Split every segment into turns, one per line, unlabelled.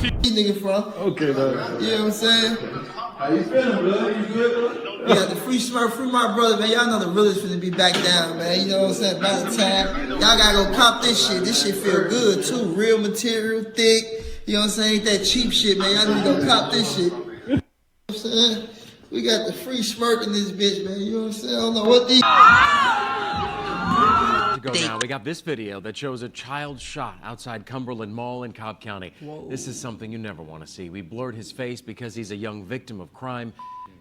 nigga from.
Okay, dog.
You know what I'm saying?
How you feeling, blood? You good,
We got the free smurf, free my brother, man. Y'all know the realest finna be back down, man. You know what I'm saying? By the time, y'all gotta go cop this shit. This shit feel good, too. Real material, thick. You know what I'm saying? Ain't that cheap shit, man. Y'all need to go cop this shit. You know what I'm saying? We got the free smirk in this bitch, man. You know what I'm saying? I don't know what these...
Now we got this video that shows a child shot outside Cumberland Mall in Cobb County. Whoa. This is something you never want to see. We blurred his face because he's a young victim of crime.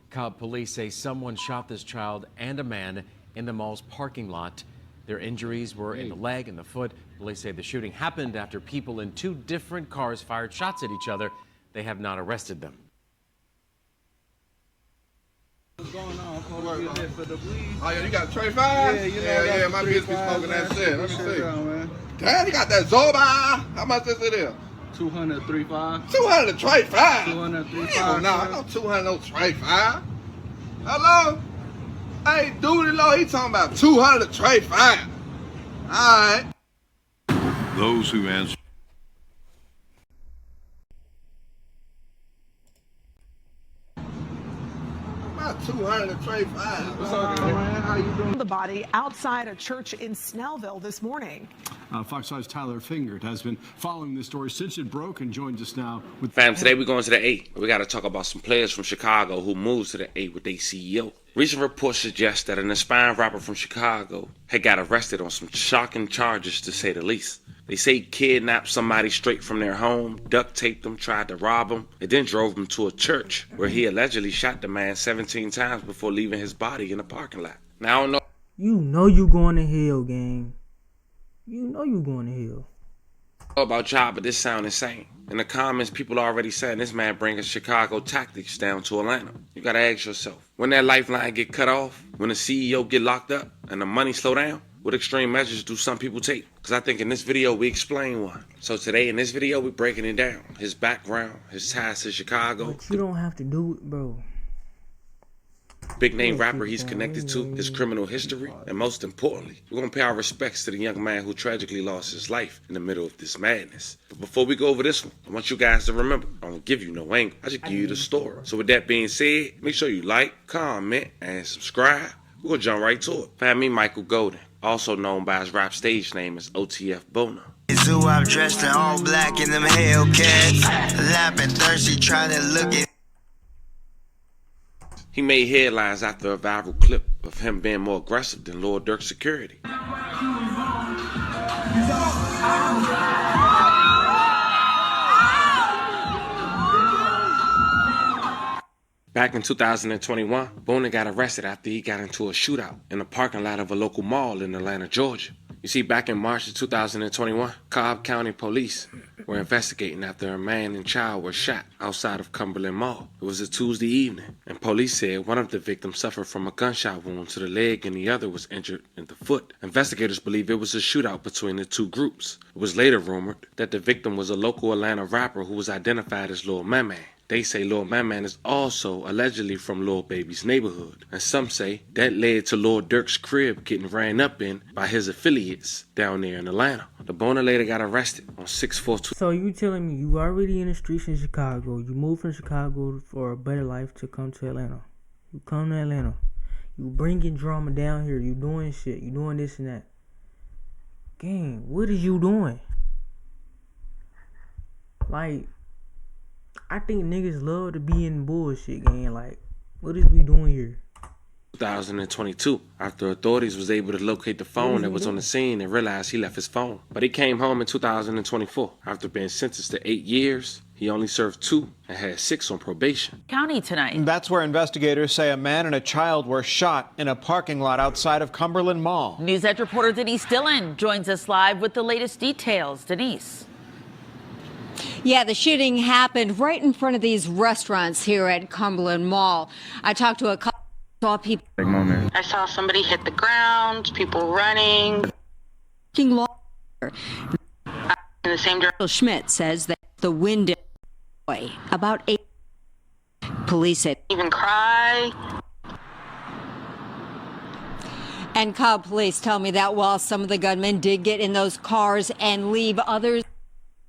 Cobb police say someone shot this child and a man in the mall's parking lot. Their injuries were in the leg and the foot. Police say the shooting happened after people in two different cars fired shots at each other. They have not arrested them.
What's going on? For the weed.
Oh yeah, you got a tray five? Yeah, my bitch be smoking that shit. Let me see. Damn, you got that Zoba. How much is it here?
200, 3.5.
200 tray five?
200, 3.5.
Hell no, I know 200 no tray five. Hello? Hey, dude, low, he talking about 200 tray five. Alright.
Those who answer.
About 200 tray five.
What's up, man? How you doing?
The body outside a church in Snellville this morning.
Fox 5's Tyler Fingert has been following this story since it broke and joins us now with...
Fam, today we're going to the A. We got to talk about some players from Chicago who moved to the A with their CEO. Recent reports suggest that an aspiring rapper from Chicago had got arrested on some shocking charges, to say the least. They say he kidnapped somebody straight from their home, duct taped them, tried to rob them, and then drove them to a church where he allegedly shot the man 17 times before leaving his body in the parking lot. Now, I don't know.
You know you going to hell, gang. You know you going to hell.
About y'all, but this sound insane. In the comments, people are already saying this man bringing Chicago tactics down to Atlanta. You gotta ask yourself, when that lifeline get cut off, when the CEO get locked up, and the money slow down, what extreme measures do some people take? Because I think in this video, we explain one. So today, in this video, we're breaking it down. His background, his ties to Chicago.
But you don't have to do it, bro.
Big name rapper he's connected to, his criminal history, and most importantly, we're going to pay our respects to the young man who tragically lost his life in the middle of this madness. But before we go over this one, I want you guys to remember, I don't give you no angle, I just give you the story. So with that being said, make sure you like, comment, and subscribe. We're going to jump right to it. Find me, Michael Golden, also known by his rap stage name as OTF Boner.
Zoo, I'm dressed in all black in them Hellcats, lapping thirsty, trying to look at.
He made headlines after a viral clip of him being more aggressive than Lord Durk's security. Back in 2021, Boner got arrested after he got into a shootout in the parking lot of a local mall in Atlanta, Georgia. You see, back in March of 2021, Cobb County police were investigating after a man and child were shot outside of Cumberland Mall. It was a Tuesday evening, and police said one of the victims suffered from a gunshot wound to the leg and the other was injured in the foot. Investigators believe it was a shootout between the two groups. It was later rumored that the victim was a local Atlanta rapper who was identified as Lil Man. They say Lil Man is also allegedly from Lil Baby's neighborhood. And some say that led to Lord Durk's crib getting ran up in by his affiliates down there in Atlanta. The Boner later got arrested on 642.
So you telling me you already in the streets in Chicago. You moved from Chicago for a better life to come to Atlanta. You come to Atlanta. You bringing drama down here. You doing shit. You doing this and that. Gang, what is you doing? Like, I think niggas love to be in bullshit, gang. Like, what is we doing here?
2022, after authorities was able to locate the phone that was on the scene and realized he left his phone. But he came home in 2024. After being sentenced to 8 years, he only served 2 and had 6 on probation.
County tonight.
That's where investigators say a man and a child were shot in a parking lot outside of Cumberland Mall.
News Edge reporter Denise Dillon joins us live with the latest details. Denise.
Yeah, the shooting happened right in front of these restaurants here at Cumberland Mall. I talked to a couple of people.
I saw somebody hit the ground, people running.
In
the same direction.
Schmidt says that the window about 8. Police said
even cry.
And Cobb police tell me that while some of the gunmen did get in those cars and leave, others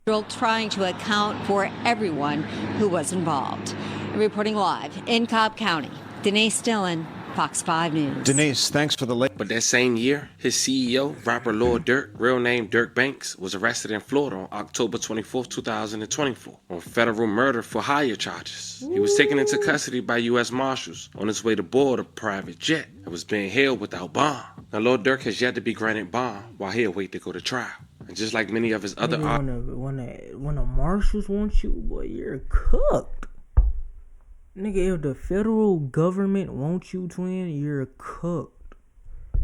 trying to account for everyone who was involved. And reporting live in Cobb County, Denise Dillon, Fox 5 News.
Denise, thanks for the late.
But that same year, his CEO, rapper Lil Durk, real name Dirk Banks, was arrested in Florida on October 24, 2024, on federal murder for hire charges. He was taken into custody by U.S. Marshals on his way to board a private jet and was being held without bond. Now, Lil Durk has yet to be granted bond while he awaits to go to trial. And just like many of his other...
When the Marshals want you, boy, you're cooked. Nigga, if the federal government wants you, twin, you're cooked.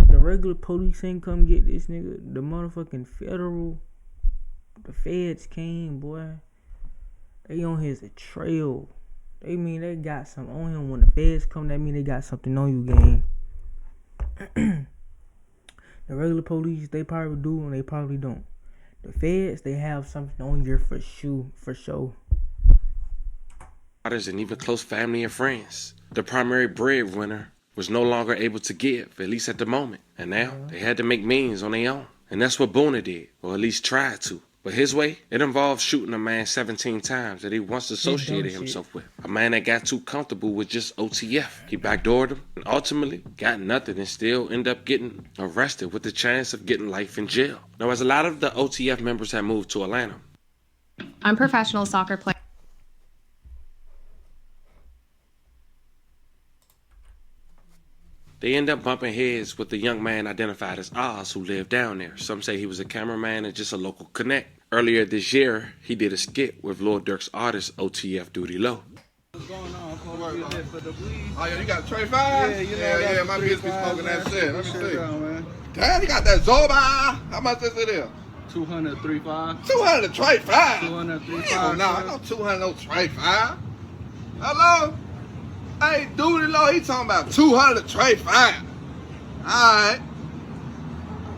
The regular police ain't come get this nigga. The motherfucking the feds came, boy. They on his trail. They mean they got something on him. When the feds come, that mean they got something on you, gang. The regular police, they probably do and they probably don't. The feds, they have something on you for sure.
And even close family and friends. The primary breadwinner was no longer able to give, at least at the moment. And now they had to make means on their own. And that's what Boona did, or at least tried to. But his way, it involved shooting a man 17 times that he once associated himself with. A man that got too comfortable with just OTF. He backdoored him and ultimately got nothing and still ended up getting arrested with the chance of getting life in jail. Now, as a lot of the OTF members have moved to Atlanta.
I'm a professional soccer player.
They end up bumping heads with the young man identified as Oz who lived down there. Some say he was a cameraman and just a local connect. Earlier this year, he did a skit with Lil Durk's artist OTF Duty Low.
What's going on? For the bleed.
Oh, yeah, you got 25?
Yeah,
yeah, my bitch be smoking that shit. Let me see.
Man.
Damn, you got that Zoba. How much is it is?
200, 3.5.
200 to trade 5?
200, 3.5.
Hell no, I know 200 no trade 5. Hello? Hey, Duty Low, he talking about 200 to trade 5. Alright.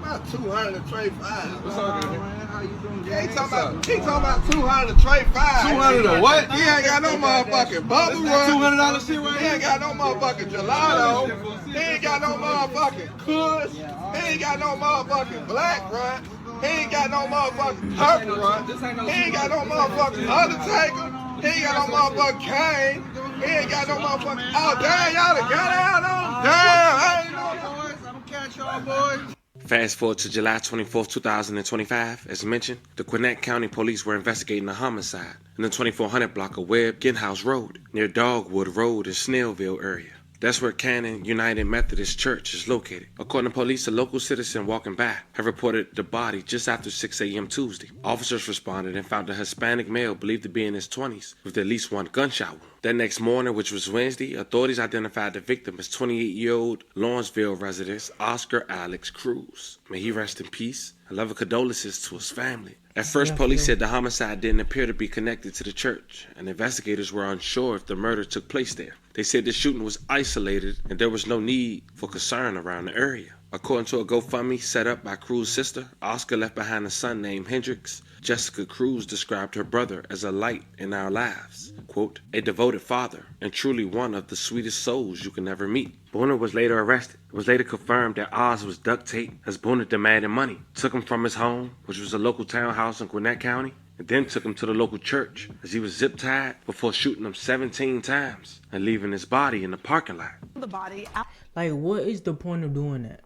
About 200 to trade 5.
What's up, man? How you doing?
Yeah, he talking about 200 to trade 5.
200 to what?
He ain't got no motherfucking bubble run.
$200 shit right
He ain't got no motherfucking gelato. He ain't got no motherfucking kush. He ain't got no motherfucking black run. He ain't got no motherfucking purple run. He ain't got no motherfucking Undertaker. He ain't got no motherfucking Kane. He ain't got no motherfucking... Oh, damn, y'all done got out on him. Damn, I ain't know.
Boys, I'm gonna catch y'all, boys.
Fast forward to July 24, 2025. As mentioned, the Gwinnett County Police were investigating a homicide in the 2400 block of Webb Ginhouse Road near Dogwood Road in Snellville area. That's where Cannon United Methodist Church is located. According to police, a local citizen walking by had reported the body just after 6 a.m. Tuesday. Officers responded and found a Hispanic male believed to be in his 20s with at least one gunshot wound. That next morning, which was Wednesday, authorities identified the victim as 28-year-old Lawrenceville resident Oscar Alex Cruz. May he rest in peace. I love condolences to his family. At first, police said the homicide didn't appear to be connected to the church, and investigators were unsure if the murder took place there. They said the shooting was isolated and there was no need for concern around the area. According to a GoFundMe set up by Cruz's sister, Oscar left behind a son named Hendrix. Jessica Cruz described her brother as a light in our lives. Quote, a devoted father and truly one of the sweetest souls you can ever meet. Boona was later arrested. It was later confirmed that Oz was duct taped as Boona demanded money. Took him from his home, which was a local townhouse in Gwinnett County, and then took him to the local church as he was zip-tied before shooting him 17 times and leaving his body in the parking lot.
The body out.
Like, what is the point of doing that?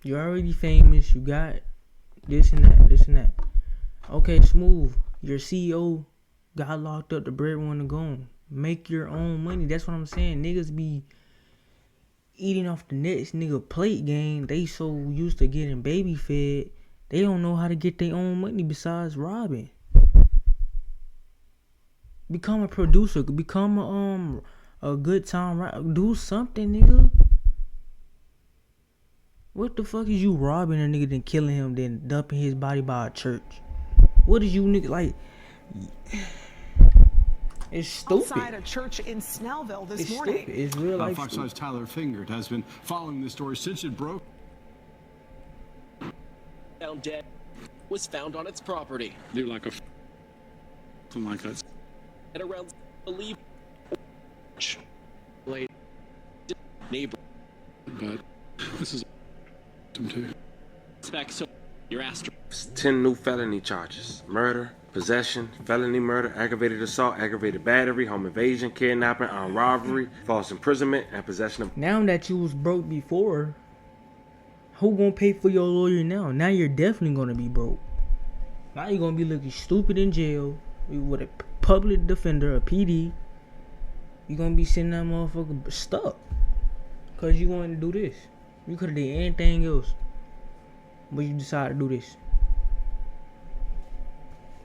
You're already famous. You got this and that. Okay, smooth. Your CEO got locked up. The breadwinner gone. Make your own money. That's what I'm saying. Niggas be eating off the next nigga plate, gang. They so used to getting baby fed, they don't know how to get their own money besides robbing. Become a producer. Become a good time. Do something, nigga. What the fuck is you robbing a nigga, then killing him, then dumping his body by a church? What is you nigga like? It's stupid.
Outside a church in Snellville this morning.
Stupid. It's real life.
Fox 5's Tyler Fingert has been following this story since it broke.
Found dead. Was found on its property.
They're like something like that.
At around believe late neighbor.
But this is too.
Spec, so you're asked.
10 new felony charges: murder, possession, felony murder, aggravated assault, aggravated battery, home invasion, kidnapping, armed robbery, false imprisonment, and possession of...
Now that you was broke before, who gonna pay for your lawyer now? Now you're definitely gonna be broke. Now you're gonna be looking stupid in jail with a public defender, a PD. You're gonna be sitting that motherfucker stuck. Cause you wanted to do this. You could have did anything else. But you decided to do this.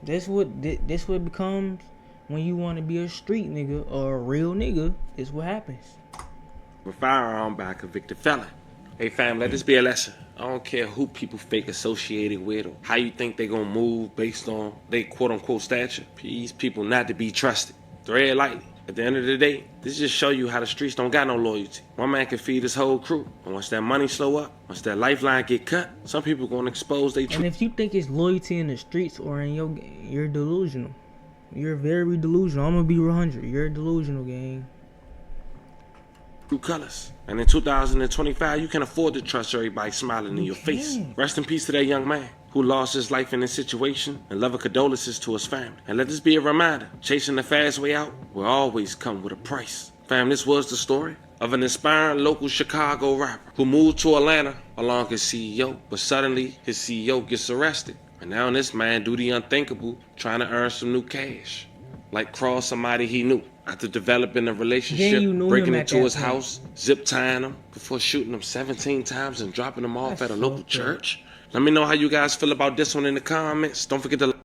That's what it becomes when you want to be a street nigga or a real nigga. That's what happens.
A firearm by a convicted felon. Hey fam, let this be a lesson. I don't care who people fake associated with or how you think they gonna move based on they quote unquote stature. These people not to be trusted. Tread lightly. At the end of the day, this just show you how the streets don't got no loyalty. One man can feed his whole crew. And once that money slow up, once that lifeline get cut, some people gonna expose their truth.
And if you think it's loyalty in the streets or in you're delusional. You're very delusional. I'm gonna be 100. You're delusional, gang.
True colors. And in 2025, you can afford to trust everybody smiling in your face. Rest in peace to that young man who lost his life in this situation, and love and condolences to his family. And let this be a reminder, chasing the fast way out will always come with a price. Fam, this was the story of an inspiring local Chicago rapper who moved to Atlanta along his CEO, but suddenly his CEO gets arrested. And now this man do the unthinkable, trying to earn some new cash. Like cross somebody he knew. After developing a relationship, breaking into his house, zip tying him before shooting him 17 times and dropping him off at a local church. Let me know how you guys feel about this one in the comments. Don't forget to